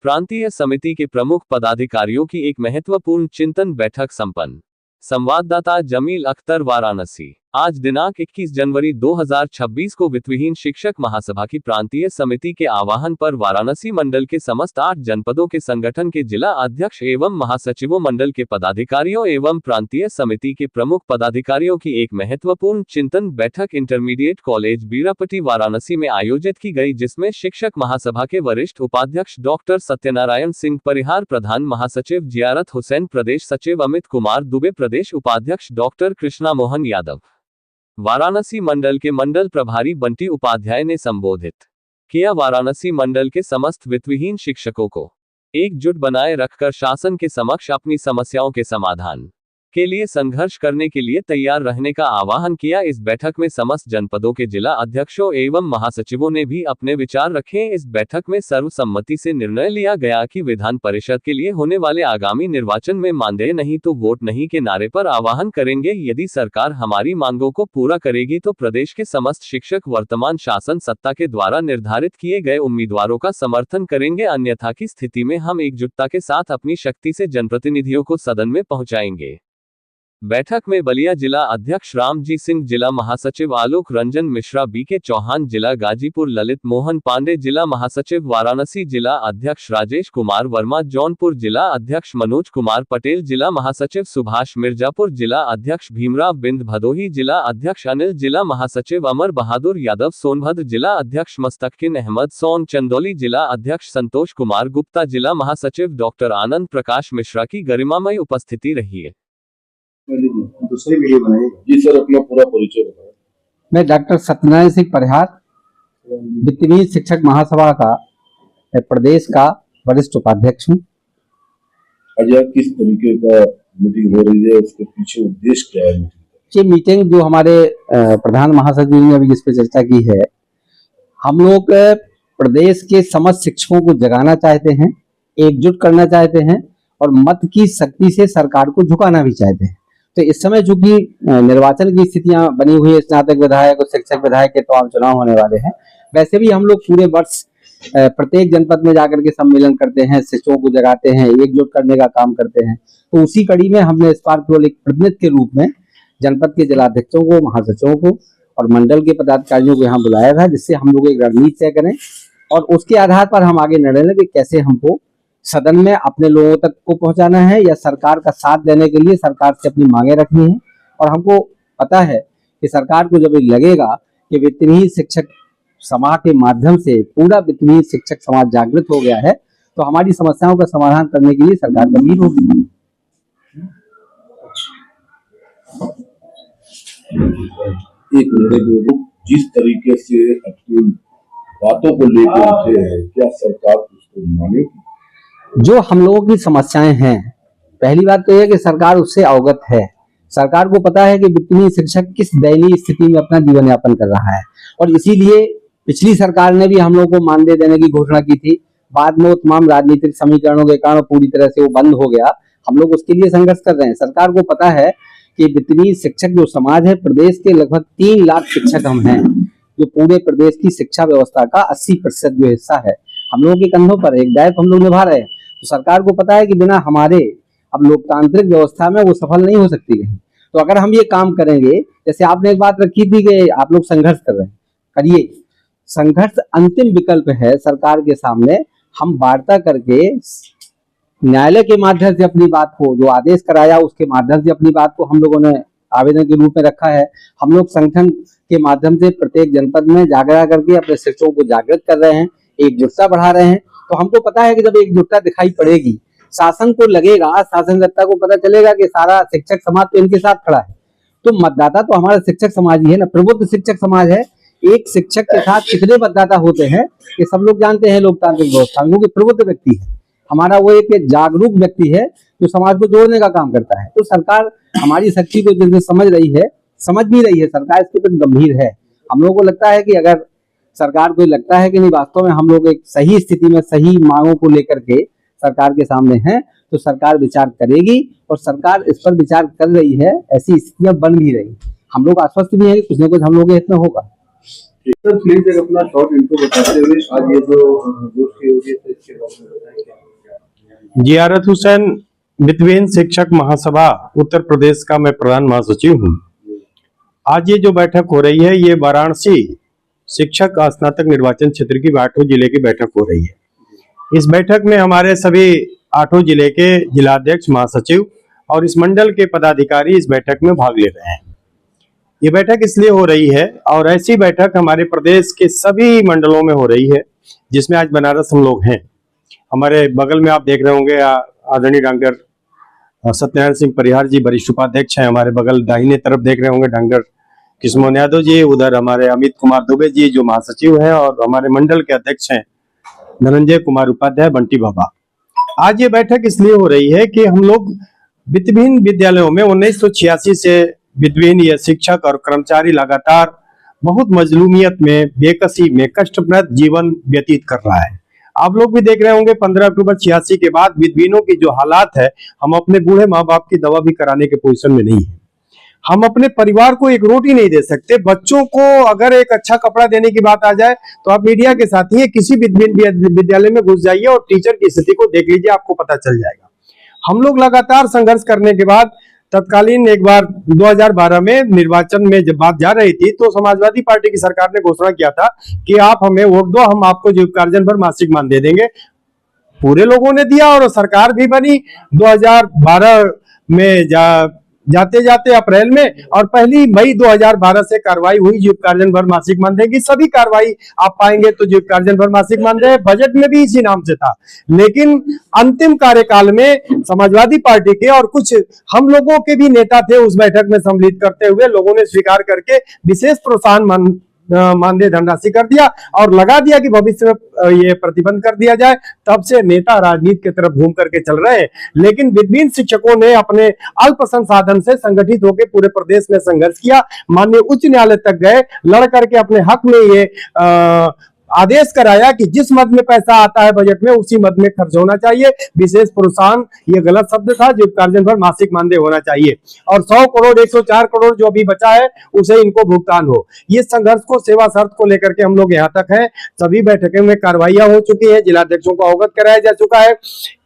प्रांतीय समिति के प्रमुख पदाधिकारियों की एक महत्वपूर्ण चिंतन बैठक संपन्न। संवाददाता जमील अख्तर, वाराणसी। आज दिनांक 21 जनवरी 2026 को वित्तविहीन शिक्षक महासभा की प्रांतीय समिति के आह्वान पर वाराणसी मंडल के समस्त 8 जनपदों के संगठन के जिला अध्यक्ष एवं महासचिवों, मंडल के पदाधिकारियों एवं प्रांतीय समिति के प्रमुख पदाधिकारियों की एक महत्वपूर्ण चिंतन बैठक इंटरमीडिएट कॉलेज बीरापट्टी वाराणसी में आयोजित की गई, जिसमें शिक्षक महासभा के वरिष्ठ उपाध्यक्ष डॉक्टर सत्यनारायण सिंह परिहार, प्रधान महासचिव जियारत हुसैन, प्रदेश सचिव अमित कुमार दुबे, प्रदेश उपाध्यक्ष डॉक्टर कृष्णा मोहन यादव, वाराणसी मंडल के मंडल प्रभारी बंटी उपाध्याय ने संबोधित किया। वाराणसी मंडल के समस्त वित्तविहीन शिक्षकों को एकजुट बनाए रखकर शासन के समक्ष अपनी समस्याओं के समाधान के लिए संघर्ष करने के लिए तैयार रहने का आह्वान किया। इस बैठक में समस्त जनपदों के जिला अध्यक्षों एवं महासचिवों ने भी अपने विचार रखे। इस बैठक में सर्वसम्मति से निर्णय लिया गया कि विधान परिषद के लिए होने वाले आगामी निर्वाचन में मानदेय नहीं तो वोट नहीं के नारे पर आह्वान करेंगे। यदि सरकार हमारी मांगों को पूरा करेगी तो प्रदेश के समस्त शिक्षक वर्तमान शासन सत्ता के द्वारा निर्धारित किए गए उम्मीदवारों का समर्थन करेंगे, अन्यथा की स्थिति में हम एकजुटता के साथ अपनी शक्ति से जनप्रतिनिधियों को सदन में पहुंचाएंगे। बैठक में बलिया जिला अध्यक्ष रामजी सिंह, जिला महासचिव आलोक रंजन मिश्रा, बीके चौहान, जिला गाजीपुर ललित मोहन पांडे, जिला महासचिव वाराणसी, जिला अध्यक्ष राजेश कुमार वर्मा, जौनपुर जिला अध्यक्ष मनोज कुमार पटेल, जिला महासचिव सुभाष मिर्जापुर, जिला अध्यक्ष भीमराव बिंद भदोही, जिला अध्यक्ष अनिल, जिला महासचिव अमर बहादुर यादव सोनभद्र, जिला अध्यक्ष मुस्तकिन अहमद सोन चंदौली, जिला अध्यक्ष संतोष कुमार गुप्ता, जिला महासचिव डॉक्टर आनंद प्रकाश मिश्रा की गरिमामय उपस्थिति रही है। दूसरी वीडियो बनाइए जी सर, अपना पूरा परिचय बताएं। मैं डॉक्टर सत्यनारायण सिंह परिहार, वित्तविहीन शिक्षक महासभा का प्रदेश का वरिष्ठ उपाध्यक्ष हूँ। आज किस तरीके का मीटिंग हो रही है, उसके पीछे उद्देश्य क्या है? ये मीटिंग जो हमारे प्रधान महासचिव ने अभी जिस पे चर्चा की है, हम लोग प्रदेश के समस्त शिक्षकों को जगाना चाहते हैं, एकजुट करना चाहते हैं और मत की शक्ति से सरकार को झुकाना भी चाहते हैं। तो इस समय चूंकि निर्वाचन की स्थितियां बनी हुई है, स्नातक विधायक और शिक्षक विधायक के तो चुनाव होने वाले हैं, वैसे भी हम लोग पूरे वर्ष प्रत्येक जनपद में जाकर के सम्मेलन करते हैं, शिक्षकों को जगाते हैं, एकजुट करने का काम करते हैं। तो उसी कड़ी में हमने इस बार केवल एक प्रतिनिधि के रूप में जनपद के जिलाध्यक्षों को, महासचिवों को और मंडल के पदाधिकारियों को यहाँ बुलाया था, जिससे हम लोग एक रणनीति तय करें और उसके आधार पर हम आगे निर्णय लें कि कैसे हमको सदन में अपने लोगों तक को पहुंचाना है या सरकार का साथ देने के लिए सरकार से अपनी मांगे रखनी है। और हमको पता है कि सरकार को जब लगेगा कि वित्तविहीन शिक्षक समाज के माध्यम से पूरा वित्तविहीन शिक्षक समाज जागृत हो गया है, तो हमारी समस्याओं का समाधान करने के लिए सरकार गंभीर होगी। एक मिनट, जिस तरीके से अपनी बातों को लेकर उठे हैं, क्या सरकार उसको मानेगी? जो हम लोगों की समस्याएं हैं, पहली बात तो यह है कि सरकार उससे अवगत है। सरकार को पता है कि वित्तविहीन शिक्षक किस दयनीय स्थिति में अपना जीवन यापन कर रहा है और इसीलिए पिछली सरकार ने भी हम लोग को मानदेय देने की घोषणा की थी। बाद में वो तमाम राजनीतिक समीकरणों के कारण पूरी तरह से वो बंद हो गया। हम लोग उसके लिए संघर्ष कर रहे हैं। सरकार को पता है कि वित्तविहीन शिक्षक जो समाज है, प्रदेश के लगभग 3 लाख शिक्षक हम हैं, जो पूरे प्रदेश की शिक्षा व्यवस्था का 80% जो हिस्सा है हम लोगों के कंधों पर एक दायित्व हम लोग निभा रहे हैं। तो सरकार को पता है कि बिना हमारे अब लोकतांत्रिक व्यवस्था में वो सफल नहीं हो सकती है। तो अगर हम ये काम करेंगे, जैसे आपने एक बात रखी थी कि आप लोग संघर्ष कर रहे हैं, करिए। संघर्ष अंतिम विकल्प है सरकार के सामने। हम वार्ता करके न्यायालय के माध्यम से अपनी बात को, जो आदेश कराया उसके माध्यम से अपनी बात को हम लोगों ने आवेदन के रूप में रखा है। हम लोग संगठन के माध्यम से प्रत्येक जनपद में जागरा करके अपने शिक्षकों को जागृत कर रहे हैं, एकजुटता बढ़ा रहे हैं। तो हमको पता है कि जब एकजुटता दिखाई पड़ेगी, शासन को लगेगा, शासन सत्ता को पता चलेगा कि सारा शिक्षक समाज तो इनके साथ खड़ा है, तो मतदाता तो हमारा शिक्षक समाज ही है ना, प्रबुद्ध शिक्षक समाज है। एक शिक्षक के साथ कितने मतदाता होते हैं ये सब लोग जानते हैं लोकतांत्रिक व्यवस्था में, क्योंकि प्रबुद्ध व्यक्ति है हमारा, वो एक जागरूक व्यक्ति है जो समाज को जोड़ने का काम करता है। तो सरकार हमारी शक्ति को जैसे समझ रही है, समझ भी रही है, सरकार इसके प्रति गंभीर है। हम लोगों को लगता है कि अगर सरकार को लगता है कि नहीं, वास्तव में हम लोग एक सही स्थिति में सही मांगों को लेकर के सरकार के सामने हैं, तो सरकार विचार करेगी और सरकार इस पर विचार कर रही है। ऐसी स्थितियां बन भी रही, हम लोग आश्वस्त भी हैं कि कुछ न कुछ हम लोग के हित में होगा। सर प्लीज एक अपना शॉर्ट इंट्रो बताते हुए आज ये जो गोष्ठी हो रही है इसके बारे में बताएं। जियारत हुसैन विद्वेन शिक्षक महासभा उत्तर प्रदेश का मैं प्रधान महासचिव हूँ। आज ये जो बैठक हो रही है ये वाराणसी शिक्षक स्नातक निर्वाचन क्षेत्र की 8 जिले की बैठक हो रही है। इस बैठक में हमारे सभी 8 जिले के जिलाध्यक्ष महासचिव और इस मंडल के पदाधिकारी इस बैठक में भाग ले रहे हैं। ये बैठक इसलिए हो रही है और ऐसी बैठक हमारे प्रदेश के सभी मंडलों में हो रही है जिसमें आज बनारस हम लोग हैं। हमारे बगल में आप देख रहे होंगे आदरणीय डॉक्टर सत्यनारायण सिंह परिहार जी वरिष्ठ उपाध्यक्ष हैं। हमारे बगल दाहिने तरफ देख रहे होंगे डॉक्टर किशमोहन यादव जी, उधर हमारे अमित कुमार दुबे जी जो महासचिव हैं और हमारे मंडल के अध्यक्ष हैं धनंजय कुमार उपाध्याय बंटी बाबा। आज ये बैठक इसलिए हो रही है कि हम लोग विभिन्न विद्यालयों में 1986 से विद्वहीन ये शिक्षक और कर्मचारी लगातार बहुत मजलूमियत में, बेकसी में कष्टप्रद जीवन व्यतीत कर रहा है। आप लोग भी देख रहे होंगे 15 अक्टूबर 86 के बाद विद्वहीनों की जो हालात है, हम अपने बूढ़े माँ बाप की दवा भी कराने के पोजीशन में नहीं है। हम अपने परिवार को एक रोटी नहीं दे सकते। बच्चों को अगर एक अच्छा कपड़ा देने की बात आ जाए तो आप मीडिया के साथ ही किसी विद्यालय में घुस जाइए और टीचर की स्थिति को देख लीजिए, आपको पता चल जाएगा। हम लोग लगातार संघर्ष करने के बाद तत्कालीन एक बार 2012 में निर्वाचन में जब बात जा रही थी तो समाजवादी पार्टी की सरकार ने घोषणा किया था कि आप हमें वोट दो, हम आपको जीविकार्जन पर मासिक मान दे देंगे। पूरे लोगों ने दिया और सरकार भी बनी 2012 में जाते जाते अप्रैल में, और 1 मई 2012 से कार्रवाई हुई जीविकार्जन भर मासिक मानदेय की। सभी कार्रवाई आप पाएंगे तो जीविकार्जन भर मासिक मानदेय बजट में भी इसी नाम से था। लेकिन अंतिम कार्यकाल में समाजवादी पार्टी के और कुछ हम लोगों के भी नेता थे उस बैठक में सम्मिलित करते हुए लोगों ने स्वीकार करके विशेष प्रोत्साहन मानदेय धनराशि कर दिया और लगा दिया कि भविष्य में ये प्रतिबंध कर दिया जाए। तब से नेता राजनीति की तरफ घूम करके चल रहे हैं। लेकिन विभिन्न शिक्षकों ने अपने अल्प संसाधन से संगठित होकर पूरे प्रदेश में संघर्ष किया, माननीय उच्च न्यायालय तक गए, लड़ करके अपने हक में ये आदेश कराया कि जिस मद में पैसा आता है बजट में उसी मद में खर्च होना चाहिए। विशेष प्रोत्साहन ये गलत शब्द था, जीविकार्जन पर मासिक मानदेय होना चाहिए और 100 करोड़ 104 करोड़ जो अभी बचा है उसे इनको भुगतान हो। ये संघर्ष को, सेवा शर्त को लेकर के हम लोग यहाँ तक हैं। सभी बैठकों में कार्रवाइयां हो चुकी है, जिलाध्यक्षों को अवगत कराया जा चुका है।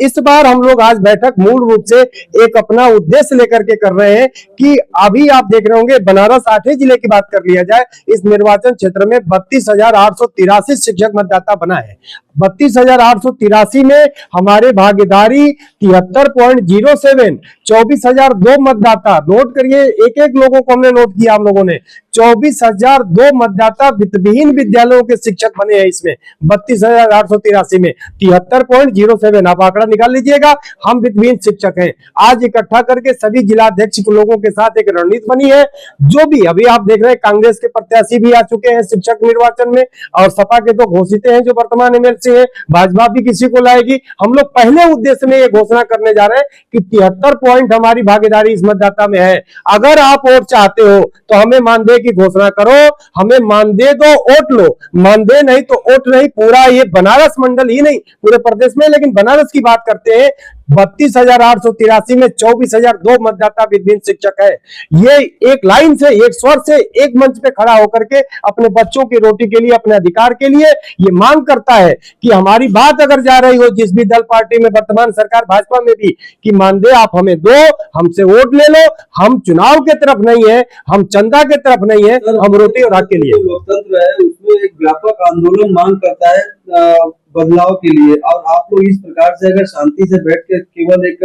इस बार हम लोग आज बैठक मूल रूप से एक अपना उद्देश्य लेकर के कर रहे हैं कि अभी आप देख रहे होंगे बनारस 8 जिले की बात कर लिया जाए, इस निर्वाचन क्षेत्र में 32,883 शिक्षक मतदाता बना है। 32,883 में हमारे भागीदारी 73.07, 24,002 मतदाता। नोट करिए, एक एक लोगों को हमने नोट किया, हम लोगों ने 24,002 मतदाता वित्तविहीन विद्यालयों के शिक्षक बने हैं। इसमें 32,883 में 73.07, आप आंकड़ा निकाल लीजिएगा। हम वित्तविहीन शिक्षक हैं। आज इकट्ठा करके सभी जिलाध्यक्ष लोगों के साथ एक रणनीति बनी है। जो भी अभी आप देख रहे हैं कांग्रेस के प्रत्याशी भी आ चुके हैं शिक्षक निर्वाचन में और सपा के तो घोषित हैं जो वर्तमान एमएलसी है, भाजपा भी किसी को लाएगी। हम लोग पहले उद्देश्य में ये घोषणा करने जा रहे हैं कि 73 पॉइंट हमारी भागीदारी इस मतदाता में है। अगर आप वोट चाहते हो तो हमें मानदेय की घोषणा करो, हमें मानदेय दो, वोट लो। मानदेय नहीं तो वोट नहीं। पूरा ये बनारस मंडल ही नहीं पूरे प्रदेश में, लेकिन बनारस की बात करते हैं, 32,883 में 24,002 मतदाता विभिन्न शिक्षक है। ये एक लाइन से, एक स्वर से, एक मंच पे खड़ा होकर के अपने बच्चों की रोटी के लिए, अपने अधिकार के लिए ये मांग करता है कि हमारी बात अगर जा रही हो जिस भी दल पार्टी में, वर्तमान सरकार भाजपा में भी, कि मानदेय आप हमें दो, हमसे वोट ले लो। हम चुनाव के तरफ नहीं है, हम चंदा के तरफ नहीं है, हम रोटी और हक के लिए। लोकतंत्र है उसमें एक व्यापक आंदोलन मांग करता है बदलाव के लिए, और आप लोग इस प्रकार से अगर शांति से बैठ के केवल एक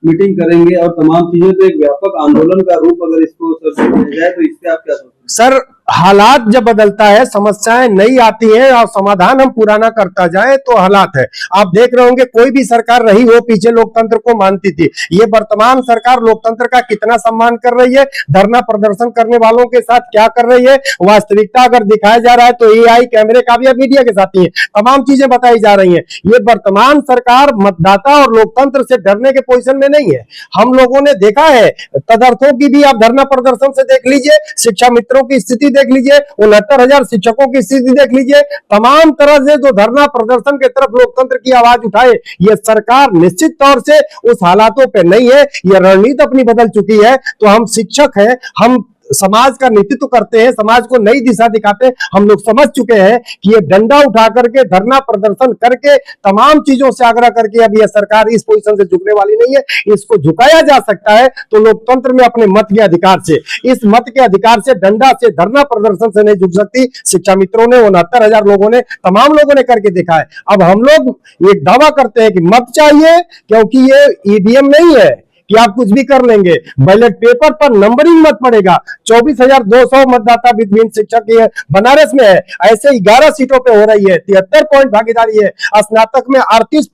मीटिंग करेंगे और तमाम चीजें, तो एक व्यापक आंदोलन का रूप अगर इसको सर दिया जाए तो इससे आप क्या सोचते हैं? सर, हालात जब बदलता है, समस्याएं नई आती हैं और समाधान हम पुराना करता जाए तो हालात है। आप देख रहे होंगे कोई भी सरकार रही हो पीछे लोकतंत्र को मानती थी। ये वर्तमान सरकार लोकतंत्र का कितना सम्मान कर रही है, धरना प्रदर्शन करने वालों के साथ क्या कर रही है, वास्तविकता अगर दिखाया जा रहा है तो एआई कैमरे का भी मीडिया के साथ ही है, तमाम चीजें बताई जा रही है। ये वर्तमान सरकार मतदाता और लोकतंत्र से डरने के पोजीशन में नहीं है। हम लोगों ने देखा है तदर्थों की भी, आप धरना प्रदर्शन से देख लीजिए, शिक्षा मित्रों की स्थिति देख लीजिए, 69,000 शिक्षकों की स्थिति देख लीजिए। तमाम तरह से जो धरना प्रदर्शन के तरफ लोकतंत्र की आवाज उठाए, ये सरकार निश्चित तौर से उस हालातों पे नहीं है। ये रणनीति अपनी बदल चुकी है। तो हम शिक्षक हैं, हम समाज का नेतृत्व करते हैं, समाज को नई दिशा दिखाते हैं। हम लोग समझ चुके हैं कि ये डंडा उठा करके, धरना प्रदर्शन करके, तमाम चीजों से आग्रह करके अब यह सरकार इस पोजीशन से झुकने वाली नहीं है। इसको झुकाया जा सकता है तो लोकतंत्र में अपने मत के अधिकार से, इस मत के अधिकार से, डंडा से, धरना प्रदर्शन से नहीं झुक सकती। शिक्षा मित्रों ने, 69,000 लोगों ने, तमाम लोगों ने करके देखा है। अब हम लोग एक दावा करते हैं कि मत चाहिए, क्योंकि ये ईवीएम नहीं है कि आप कुछ भी कर लेंगे। बैलेट पेपर पर नंबरिंग मत पड़ेगा। 24,200 मतदाता विभिन्न शिक्षक ये बनारस में है, ऐसे 11 सीटों पे हो रही है। 73 पॉइंट भागीदारी है। स्नातक में 38.1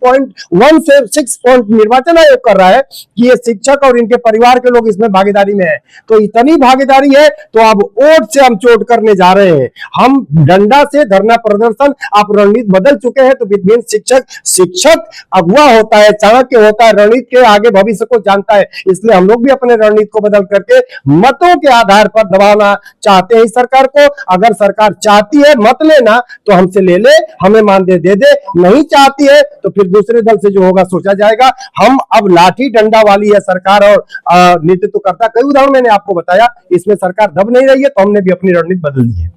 पॉइंट निर्वाचन आयोग कर रहा है कि ये शिक्षक और इनके परिवार के लोग इसमें भागीदारी में है। तो इतनी भागीदारी है तो अब वोट से हम चोट करने जा रहे हैं। हम डंडा से, धरना प्रदर्शन, आप रणनीति बदल चुके हैं। तो विभिन्न शिक्षक अगुआ होता है, चाणक्य होता है, रणनीति के आगे भविष्य को जानता है। इसलिए हम लोग भी अपने रणनीति को बदल करके मतों के आधार पर दबाना चाहते हैं इस सरकार को। अगर सरकार चाहती है मत लेना तो हमसे ले ले, हमें मानदेय दे दे। नहीं चाहती है तो फिर दूसरे दल से जो होगा सोचा जाएगा। हम अब लाठी डंडा वाली है सरकार और नेतृत्व करता। कई उदाहरण मैंने आपको बताया, इसमें सरकार दब नहीं रही है तो हमने भी अपनी रणनीति बदल ली है।